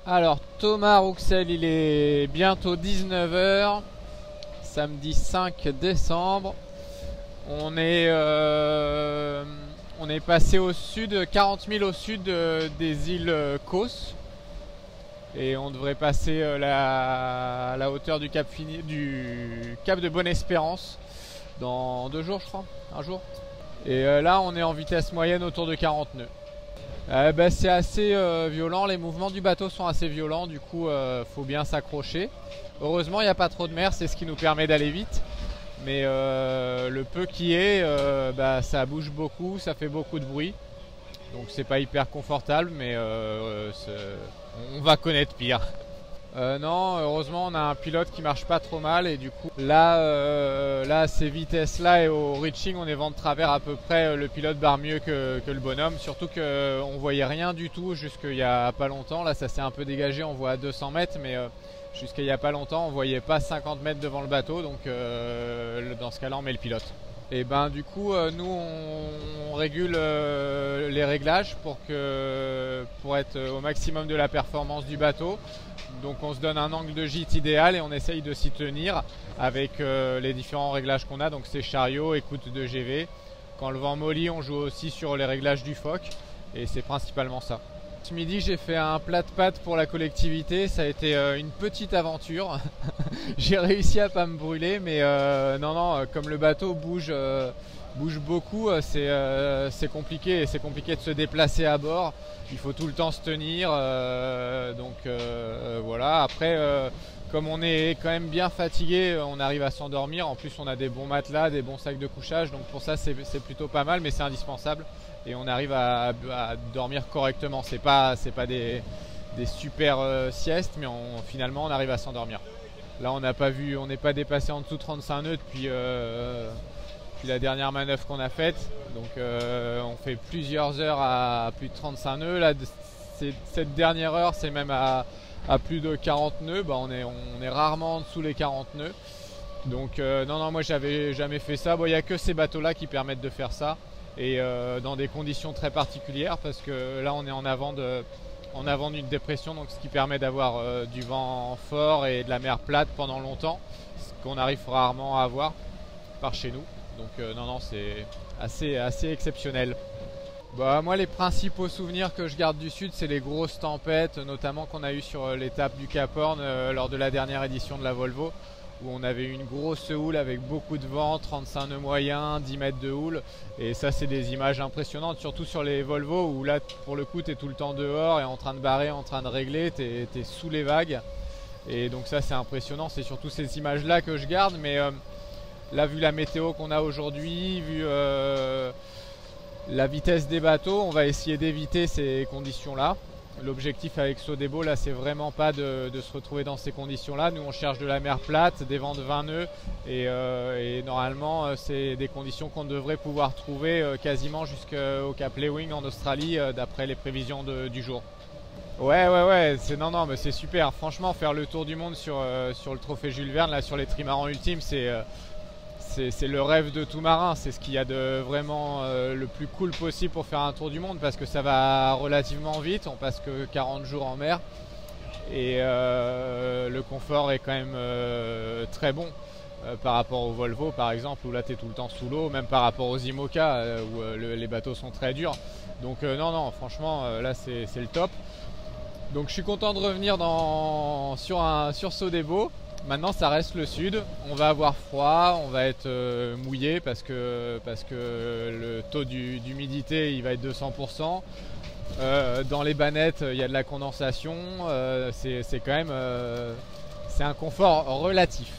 Alors Thomas Rouxel, il est bientôt 19 h, samedi 5 décembre. On est passé au sud, 40 000 au sud des îles Kos. Et on devrait passer la hauteur du cap de Bonne-Espérance dans 2 jours, je crois, un jour. Et là on est en vitesse moyenne autour de 40 nœuds. C'est assez violent, les mouvements du bateau sont assez violents, du coup faut bien s'accrocher. Heureusement il n'y a pas trop de mer, c'est ce qui nous permet d'aller vite. Mais le peu qui est, ça bouge beaucoup, ça fait beaucoup de bruit. Donc c'est pas hyper confortable, mais on va connaître pire. Non, heureusement on a un pilote qui marche pas trop mal et du coup là à ces vitesses là et au reaching on est vent de travers à peu près, le pilote barre mieux que le bonhomme, surtout qu'on voyait rien du tout jusqu'il y a pas longtemps. Là ça s'est un peu dégagé, on voit à 200 mètres, mais jusqu'il y a pas longtemps on voyait pas 50 mètres devant le bateau, donc dans ce cas là on met le pilote. Et du coup nous on régule les réglages pour être au maximum de la performance du bateau. Donc on se donne un angle de gîte idéal et on essaye de s'y tenir avec les différents réglages qu'on a. Donc c'est chariot, écoute de GV. Quand le vent mollit, on joue aussi sur les réglages du phoque et c'est principalement ça. Ce midi j'ai fait un plat de pâtes pour la collectivité, ça a été une petite aventure. J'ai réussi à pas me brûler, mais non, comme le bateau bouge beaucoup, c'est compliqué, et c'est compliqué de se déplacer à bord. Il faut tout le temps se tenir, voilà. Après comme on est quand même bien fatigué, on arrive à s'endormir. En plus on a des bons matelas, des bons sacs de couchage, donc pour ça c'est plutôt pas mal, mais c'est indispensable et on arrive à dormir correctement. C'est pas des super siestes, mais finalement on arrive à s'endormir. Là on n'est pas dépassé en dessous de 35 nœuds depuis la dernière manœuvre qu'on a faite. Donc on fait plusieurs heures à plus de 35 nœuds. Là, cette dernière heure, c'est même à plus de 40 nœuds. On est rarement en dessous les 40 nœuds. Donc non, moi j'avais jamais fait ça. Il n'y a que ces bateaux-là qui permettent de faire ça. Et dans des conditions très particulières, parce que là on est en avant d'une dépression, donc ce qui permet d'avoir du vent fort et de la mer plate pendant longtemps, ce qu'on arrive rarement à avoir par chez nous. Donc non, c'est assez exceptionnel. Moi les principaux souvenirs que je garde du sud, c'est les grosses tempêtes, notamment qu'on a eu sur l'étape du Cap Horn lors de la dernière édition de la Volvo, où on avait eu une grosse houle avec beaucoup de vent, 35 nœuds moyens, 10 mètres de houle. Et ça c'est des images impressionnantes, surtout sur les Volvo, où là pour le coup tu es tout le temps dehors et en train de barrer, en train de régler, tu es sous les vagues. Et donc ça c'est impressionnant, c'est surtout ces images là que je garde. Mais là, vu la météo qu'on a aujourd'hui, vu la vitesse des bateaux, on va essayer d'éviter ces conditions-là. L'objectif avec Sodebo, là, c'est vraiment pas de se retrouver dans ces conditions-là. Nous, on cherche de la mer plate, des vents de 20 nœuds, et normalement, c'est des conditions qu'on devrait pouvoir trouver quasiment jusqu'au Cap Lewing en Australie, d'après les prévisions du jour. Ouais, non, mais c'est super. Franchement, faire le tour du monde sur le trophée Jules Verne, là, sur les trimarans ultimes, c'est le rêve de tout marin. C'est ce qu'il y a de vraiment le plus cool possible pour faire un tour du monde, parce que ça va relativement vite, on passe que 40 jours en mer et le confort est quand même très bon par rapport au Volvo par exemple, où là tu es tout le temps sous l'eau, même par rapport aux IMOCA où les bateaux sont très durs. Donc non, franchement là c'est le top. Donc je suis content de revenir sur Sodebo. Maintenant ça reste le sud, on va avoir froid, on va être mouillé parce que le taux d'humidité il va être de 100%. Dans les bannettes il y a de la condensation, c'est quand même c'est un confort relatif.